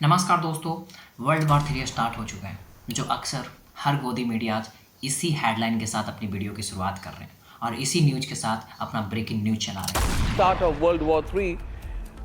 नमस्कार दोस्तों। World war 3 start हो चुका है, जो अक्सर हर गोदी मीडियाज इसी हेडलाइन के साथ अपनी वीडियो की शुरुआत कर रहे हैं और इसी न्यूज़ के साथ अपना ब्रेकिंग न्यूज़ चला रहे हैं। Start of World War III,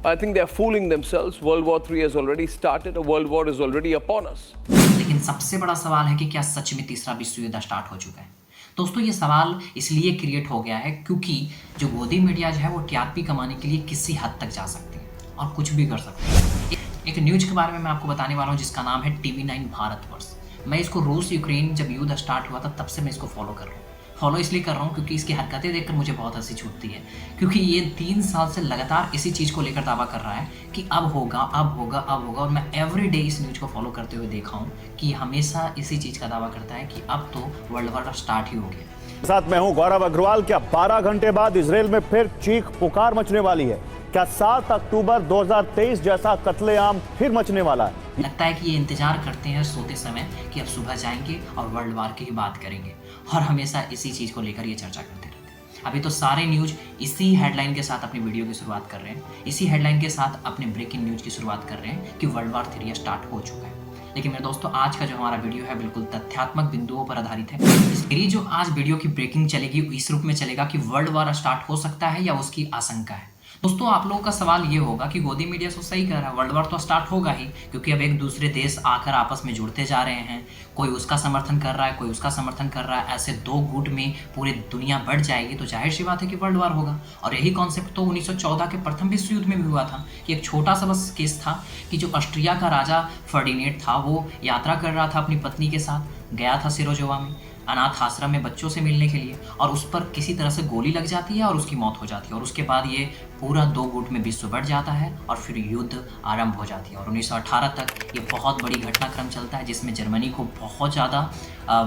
I think they're fooling themselves. World War III has already started. A world war is already upon us. लेकिन सबसे बड़ा सवाल है कि क्या सच में तीसरा विश्व युद्ध स्टार्ट हो चुका है। दोस्तों, ये सवाल इसलिए क्रिएट हो गया है क्योंकि जो गोदी मीडियाज है वो टीआरपी कमाने के लिए किसी हद तक जा सकते हैं और कुछ भी कर सकते हैं। एक न्यूज़ के बारे में मैं आपको बताने वाला हूँ जिसका नाम है TV9 भारतवर्ष। मैं इसको रूस यूक्रेन जब युद्ध स्टार्ट हुआ था तब से मैं इसको फॉलो कर रहा हूँ। फॉलो इसलिए कर रहा हूँ क्योंकि इसकी हरकतें देखकर मुझे बहुत हंसी छूटती है, क्योंकि ये 3 साल से लगातार इसी चीज़ को लेकर दावा कर रहा है कि अब होगा अब होगा अब होगा। और मैं एवरी डे इस न्यूज़ को फॉलो करते हुए देखा हूँ कि हमेशा इसी चीज़ का दावा करता है कि अब तो वर्ल्ड वॉर स्टार्ट ही हो गया। साथ मैं हूं गौरव अग्रवाल। क्या 12 घंटे बाद इजराइल में फिर चीख पुकार मचने वाली है? क्या 7 अक्टूबर 2023 जैसा कत्लेआम फिर मचने वाला है? लगता है कि ये इंतजार करते हैं सोते समय कि अब सुबह जाएंगे और वर्ल्ड वॉर की ही बात करेंगे और हमेशा इसी चीज़ को लेकर ये चर्चा करते रहते हैं। अभी तो सारे न्यूज़ इसी हेडलाइन के साथ अपनी वीडियो की शुरुआत कर रहे हैं, इसी हेडलाइन के साथ अपने ब्रेकिंग न्यूज़ की शुरुआत कर रहे हैं कि वर्ल्ड वॉर 3 स्टार्ट हो चुका है। लेकिन मेरे दोस्तों, आज का जो हमारा वीडियो है बिल्कुल तथ्यात्मक बिंदुओं पर आधारित है। मेरी जो आज वीडियो की ब्रेकिंग चलेगी इस रूप में चलेगा कि वर्ल्ड वॉर स्टार्ट हो सकता है या उसकी आशंका है। दोस्तों, आप लोगों का सवाल ये होगा कि गोदी मीडिया तो सही कह रहा है, वर्ल्ड वॉर तो स्टार्ट होगा ही, क्योंकि अब एक दूसरे देश आकर आपस में जुड़ते जा रहे हैं। कोई उसका समर्थन कर रहा है, कोई उसका समर्थन कर रहा है। ऐसे 2 गुट में पूरी दुनिया बढ़ जाएगी तो जाहिर सी बात है कि वर्ल्ड वॉर होगा। और यही कॉन्सेप्ट तो 1914 के प्रथम विश्व युद्ध में भी हुआ था कि एक छोटा सा बस केस था कि जो ऑस्ट्रिया का राजा फर्डिनेंड था वो यात्रा कर रहा था अपनी पत्नी के साथ, गया था सिरोजोवा में अनाथ आश्रम में बच्चों से मिलने के लिए, और उस पर किसी तरह से गोली लग जाती है और उसकी मौत हो जाती है। और उसके बाद ये पूरा 2 गुट में विश्व बढ़ जाता है और फिर युद्ध आरंभ हो जाती है। और 1918 तक ये बहुत बड़ी घटनाक्रम चलता है जिसमें जर्मनी को बहुत ज़्यादा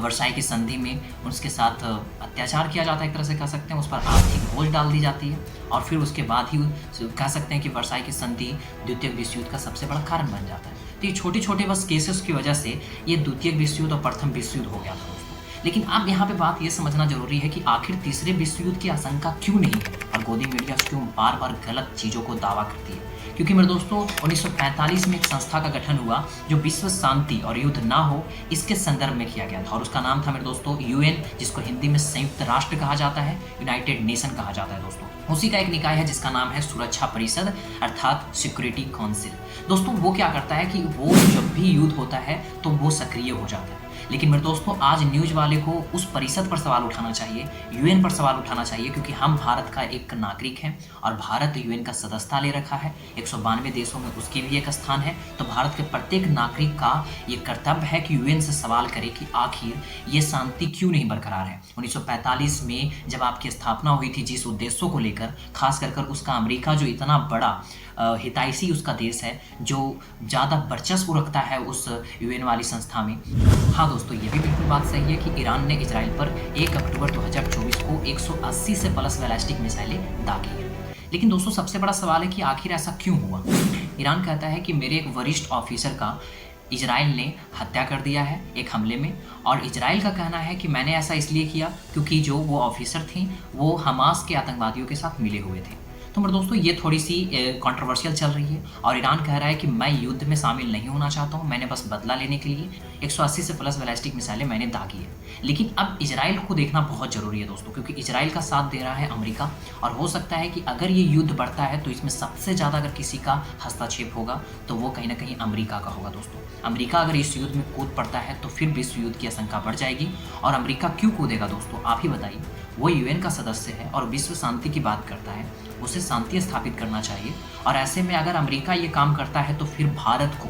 वर्साई की संधि में उसके साथ अत्याचार किया जाता है, एक तरह से कह सकते हैं। उस पर आर्थिक बोझ डाल दी जाती है और फिर उसके बाद ही कह सकते हैं कि वर्साई की संधि द्वितीय विश्व युद्ध का सबसे बड़ा कारण बन जाता है। तो ये छोटे छोटे बस केसेस की वजह से ये द्वितीय विश्व युद्ध और प्रथम विश्व युद्ध हो गया था। लेकिन अब यहाँ पे बात ये समझना जरूरी है कि आखिर तीसरे विश्व युद्ध की आशंका क्यों नहीं है और गोदी मीडिया क्यों बार बार गलत चीज़ों को दावा करती है। क्योंकि मेरे दोस्तों, 1945 में एक संस्था का गठन हुआ जो विश्व शांति और युद्ध ना हो इसके संदर्भ में किया गया था, और उसका नाम था मेरे दोस्तों UN, जिसको हिंदी में संयुक्त राष्ट्र कहा जाता है, यूनाइटेड नेशन कहा जाता है दोस्तों। उसी का एक निकाय है जिसका नाम है सुरक्षा परिषद अर्थात सिक्योरिटी काउंसिल। दोस्तों, वो क्या करता है कि वो जब भी युद्ध होता है तो वो सक्रिय हो जाता है। लेकिन मेरे दोस्तों, आज न्यूज़ वाले को उस परिषद पर सवाल उठाना चाहिए, UN पर सवाल उठाना चाहिए, क्योंकि हम भारत का एक नागरिक हैं और भारत UN का सदस्यता ले रखा है। 192 देशों में उसकी भी एक स्थान है। तो भारत के प्रत्येक नागरिक का ये कर्तव्य है कि UN से सवाल करे कि आखिर ये शांति क्यों नहीं बरकरार है। 1945 में जब आपकी स्थापना हुई थी जिस उद्देश्यों को लेकर, खास कर उसका अमेरिका जो इतना बड़ा हितैषी उसका देश है, जो ज़्यादा वर्चस्व रखता है उस UN वाली संस्था में। हाँ दोस्तों, ये भी बिल्कुल बात सही है कि ईरान ने इजराइल पर 1 अक्टूबर 2024 को 180 से प्लस बैलिस्टिक मिसाइलें दागी हैं। लेकिन दोस्तों, सबसे बड़ा सवाल है कि आखिर ऐसा क्यों हुआ। ईरान कहता है कि मेरे एक वरिष्ठ ऑफिसर का इजराइल ने हत्या कर दिया है एक हमले में, और इजराइल का कहना है कि मैंने ऐसा इसलिए किया क्योंकि जो वो ऑफिसर थे वो हमास के आतंकवादियों के साथ मिले हुए थे। तो मेरे दोस्तों, ये थोड़ी सी कंट्रोवर्शियल चल रही है और ईरान कह रहा है कि मैं युद्ध में शामिल नहीं होना चाहता हूँ, मैंने बस बदला लेने के लिए 180 से प्लस बैलिस्टिक मिसाइलें मैंने दागी है। लेकिन अब इजराइल को देखना बहुत ज़रूरी है दोस्तों, क्योंकि इजराइल का साथ दे रहा है अमेरिका, और हो सकता है कि अगर ये युद्ध बढ़ता है तो इसमें सबसे ज़्यादा अगर किसी का हस्तक्षेप होगा तो वो कहीं ना कहीं अमेरिका का होगा दोस्तों। अमेरिका अगर इस युद्ध में कूद पड़ता है तो फिर विश्व युद्ध की आशंका बढ़ जाएगी। और अमेरिका क्यों कूदेगा दोस्तों, आप ही बताइए। वो UN का सदस्य है और विश्व शांति की बात करता है, उसे शांति स्थापित करना चाहिए। और ऐसे में अगर अमेरिका ये काम करता है तो फिर भारत को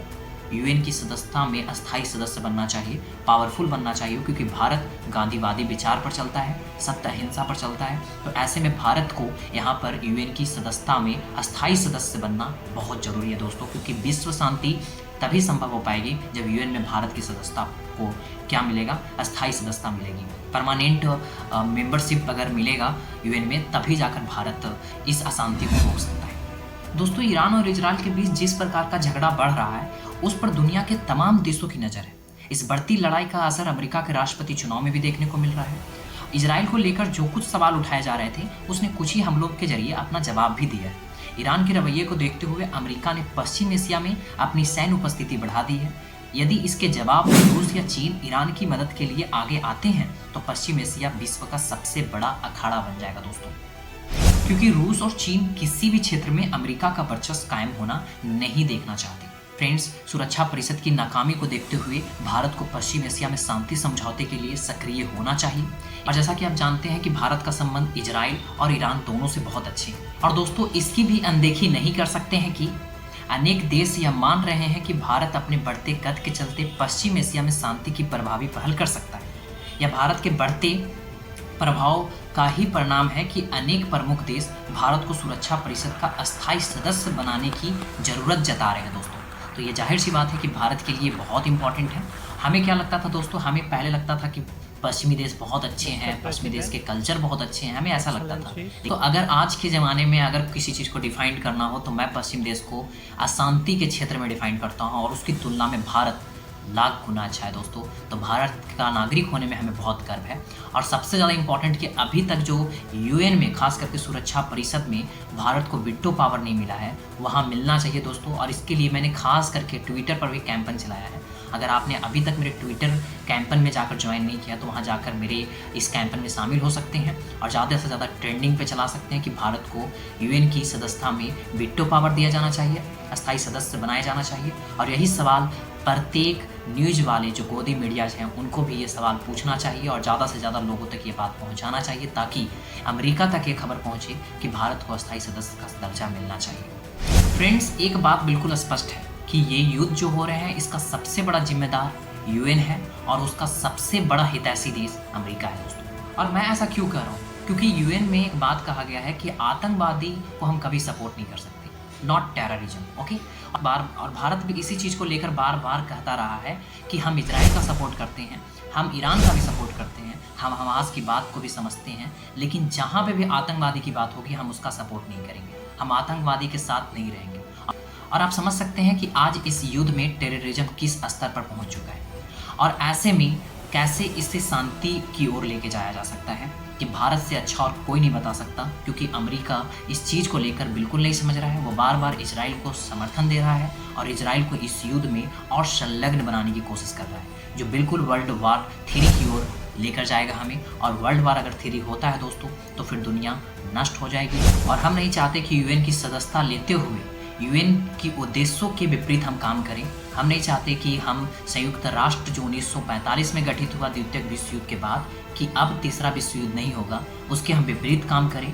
UN की सदस्यता में अस्थायी सदस्य बनना चाहिए, पावरफुल बनना चाहिए, क्योंकि भारत गांधीवादी विचार पर चलता है, सत्य अहिंसा पर चलता है। तो ऐसे में भारत को यहाँ पर UN की सदस्यता में अस्थायी सदस्य बनना बहुत ज़रूरी है दोस्तों, क्योंकि विश्व शांति तभी संभव हो पाएगी जब UN में भारत की सदस्यता को क्या मिलेगा, अस्थायी सदस्यता मिलेगी। परमानेंट मेंबरशिप अगर मिलेगा UN में, तभी जाकर भारत इस अशांति को रोक सकता है। दोस्तों, ईरान और इजराइल के बीच जिस प्रकार का झगड़ा बढ़ रहा है उस पर दुनिया के तमाम देशों की नज़र है। इस बढ़ती लड़ाई का असर अमेरिका के राष्ट्रपति चुनाव में भी देखने को मिल रहा है। इजराइल को लेकर जो कुछ सवाल उठाए जा रहे थे उसने कुछ ही हमलों के जरिए अपना जवाब भी दिया है। ईरान के रवैये को देखते हुए अमेरिका ने पश्चिम एशिया में अपनी सैन्य उपस्थिति बढ़ा दी है। यदि इसके जवाब में रूस या चीन ईरान की मदद के लिए आगे आते हैं तो पश्चिम एशिया विश्व का सबसे बड़ा अखाड़ा बन जाएगा दोस्तों, क्योंकि रूस और चीन किसी भी क्षेत्र में अमेरिका का वर्चस्व कायम होना नहीं देखना चाहते। फ्रेंड्स, सुरक्षा परिषद की नाकामी को देखते हुए भारत को पश्चिम एशिया में शांति समझौते के लिए सक्रिय होना चाहिए। और जैसा कि आप जानते हैं कि भारत का संबंध इजराइल और ईरान दोनों से बहुत अच्छे हैं। और दोस्तों, इसकी भी अनदेखी नहीं कर सकते हैं कि अनेक देश यह मान रहे हैं कि भारत अपने बढ़ते कद के चलते पश्चिम एशिया में शांति की प्रभावी पहल कर सकता है। यह भारत के बढ़ते प्रभाव का ही परिणाम है कि अनेक प्रमुख देश भारत को सुरक्षा परिषद का अस्थायी सदस्य बनाने की जरूरत जता रहे हैं दोस्तों। तो ये जाहिर सी बात है कि भारत के लिए बहुत इंपॉर्टेंट है। हमें क्या लगता था दोस्तों, हमें पहले लगता था कि पश्चिमी देश बहुत अच्छे हैं, पश्चिमी देश के कल्चर बहुत अच्छे हैं, हमें ऐसा लगता था। तो अगर आज के ज़माने में अगर किसी चीज़ को डिफाइन करना हो तो मैं पश्चिम देश को अशांति के क्षेत्र में डिफाइन करता हूँ, और उसकी तुलना में भारत लाख गुना अच्छा है दोस्तों। तो भारत का नागरिक होने में हमें बहुत गर्व है। और सबसे ज़्यादा इम्पॉर्टेंट कि अभी तक जो यूएन में, खास करके सुरक्षा परिषद में भारत को वीटो पावर नहीं मिला है, वहाँ मिलना चाहिए दोस्तों। और इसके लिए मैंने खास करके ट्विटर पर भी कैंपेन चलाया है। अगर आपने अभी तक मेरे ट्विटर कैंपेन में जाकर ज्वाइन नहीं किया तो वहाँ जाकर मेरे इस कैंपेन में शामिल हो सकते हैं और ज़्यादा से ज़्यादा ट्रेंडिंग पे चला सकते हैं कि भारत को यूएन की सदस्यता में वीटो पावर दिया जाना चाहिए, अस्थायी सदस्य बनाया जाना चाहिए। और यही सवाल प्रत्येक न्यूज़ वाले जो गोदी मीडियाज हैं उनको भी ये सवाल पूछना चाहिए और ज़्यादा से ज़्यादा लोगों तक ये बात पहुँचाना चाहिए, ताकि अमेरिका तक ये खबर पहुँचे कि भारत को अस्थायी सदस्य का दर्जा मिलना चाहिए। फ्रेंड्स, एक बात बिल्कुल स्पष्ट है कि ये युद्ध जो हो रहे हैं इसका सबसे बड़ा जिम्मेदार यूएन है और उसका सबसे बड़ा हितैषी देश अमेरिका है दोस्तों। और मैं ऐसा क्यों कह रहा हूँ, क्योंकि यूएन में एक बात कहा गया है कि आतंकवादी को हम कभी सपोर्ट नहीं कर सकते, नॉट टेररिज्म, ओके। और भारत भी इसी चीज़ को लेकर बार बार कहता रहा है कि हम इजराइल का सपोर्ट करते हैं, हम ईरान का भी सपोर्ट करते हैं, हम हमास की बात को भी समझते हैं, लेकिन जहाँ पे भी आतंकवादी की बात होगी हम उसका सपोर्ट नहीं करेंगे, हम आतंकवादी के साथ नहीं रहेंगे। और आप समझ सकते हैं कि आज इस युद्ध में टेररिज्म किस स्तर पर पहुंच चुका है और ऐसे में कैसे इससे शांति की ओर लेके जाया जा सकता है, कि भारत से अच्छा और कोई नहीं बता सकता, क्योंकि अमेरिका इस चीज़ को लेकर बिल्कुल नहीं समझ रहा है। वो बार बार इजराइल को समर्थन दे रहा है और इजराइल को इस युद्ध में और संलग्न बनाने की कोशिश कर रहा है, जो बिल्कुल वर्ल्ड वार 3 की ओर लेकर जाएगा हमें। और वर्ल्ड वार अगर 3 होता है दोस्तों तो फिर दुनिया नष्ट हो जाएगी। और हम नहीं चाहते कि यूएन की सदस्यता लेते हुए यूएन की उद्देश्यों के विपरीत हम काम करें। हम नहीं चाहते कि हम संयुक्त राष्ट्र जो 1945 में गठित हुआ द्वितीय विश्व युद्ध के बाद, कि अब तीसरा विश्व युद्ध नहीं होगा, उसके हम विपरीत काम करें।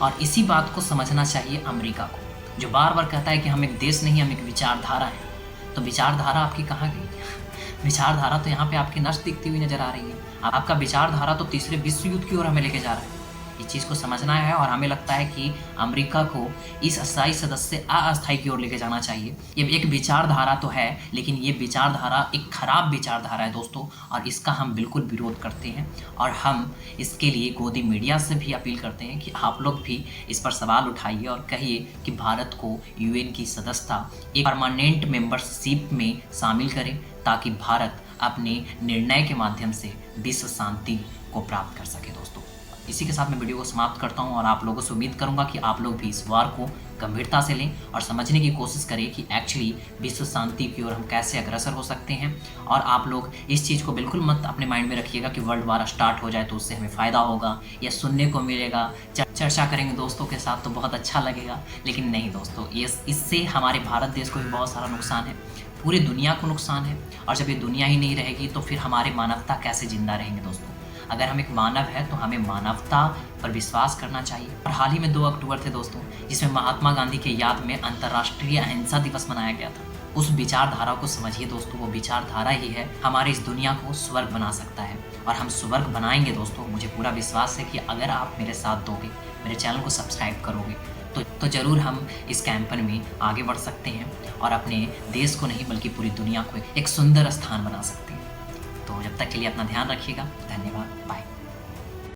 और इसी बात को समझना चाहिए अमेरिका को, जो बार बार कहता है कि हम एक देश नहीं, हम एक विचारधारा है। तो विचारधारा आपकी कहाँ गई? विचारधारा तो यहाँ पे आपकी नष्ट दिखती हुई नजर आ रही है। आपका विचारधारा तो तीसरे विश्व युद्ध की ओर हमें लेके जा रहा है। इस चीज़ को समझना है और हमें लगता है कि अमेरिका को इस अस्थायी सदस्य से अस्थायी की ओर लेके जाना चाहिए। ये एक विचारधारा तो है, लेकिन ये विचारधारा एक खराब विचारधारा है दोस्तों, और इसका हम बिल्कुल विरोध करते हैं। और हम इसके लिए गोदी मीडिया से भी अपील करते हैं कि आप लोग भी इस पर सवाल उठाइए और कहिए कि भारत को यूएन की सदस्यता एक परमानेंट मेंबरशिप में शामिल करें, ताकि भारत अपने निर्णय के माध्यम से विश्व शांति को प्राप्त कर सके दोस्तों। इसी के साथ मैं वीडियो को समाप्त करता हूं और आप लोगों से उम्मीद करूंगा कि आप लोग भी इस वार को गंभीरता से लें और समझने की कोशिश करें कि एक्चुअली विश्व शांति की ओर हम कैसे अग्रसर हो सकते हैं। और आप लोग इस चीज़ को बिल्कुल मत अपने माइंड में रखिएगा कि वर्ल्ड वार स्टार्ट हो जाए तो उससे हमें फ़ायदा होगा या सुनने को मिलेगा, चर्चा करेंगे दोस्तों के साथ तो बहुत अच्छा लगेगा। लेकिन नहीं दोस्तों, ये इससे हमारे भारत देश को भी बहुत सारा नुकसान है, पूरी दुनिया को नुकसान है। और जब ये दुनिया ही नहीं रहेगी तो फिर हमारी मानवता कैसे जिंदा रहेंगे दोस्तों। अगर हम एक मानव है तो हमें मानवता पर विश्वास करना चाहिए। और हाल ही में 2 अक्टूबर थे दोस्तों, जिसमें महात्मा गांधी के याद में अंतर्राष्ट्रीय अहिंसा दिवस मनाया गया था। उस विचारधारा को समझिए दोस्तों, वो विचारधारा ही है हमारे इस दुनिया को स्वर्ग बना सकता है और हम स्वर्ग बनाएंगे दोस्तों। मुझे पूरा विश्वास है कि अगर आप मेरे साथ दोगे, मेरे चैनल को सब्सक्राइब करोगे तो ज़रूर हम इस कैंपेन में आगे बढ़ सकते हैं और अपने देश को नहीं बल्कि पूरी दुनिया को एक सुंदर स्थान बना सकते हैं। तो जब तक के लिए अपना ध्यान रखिएगा। धन्यवाद, बाय।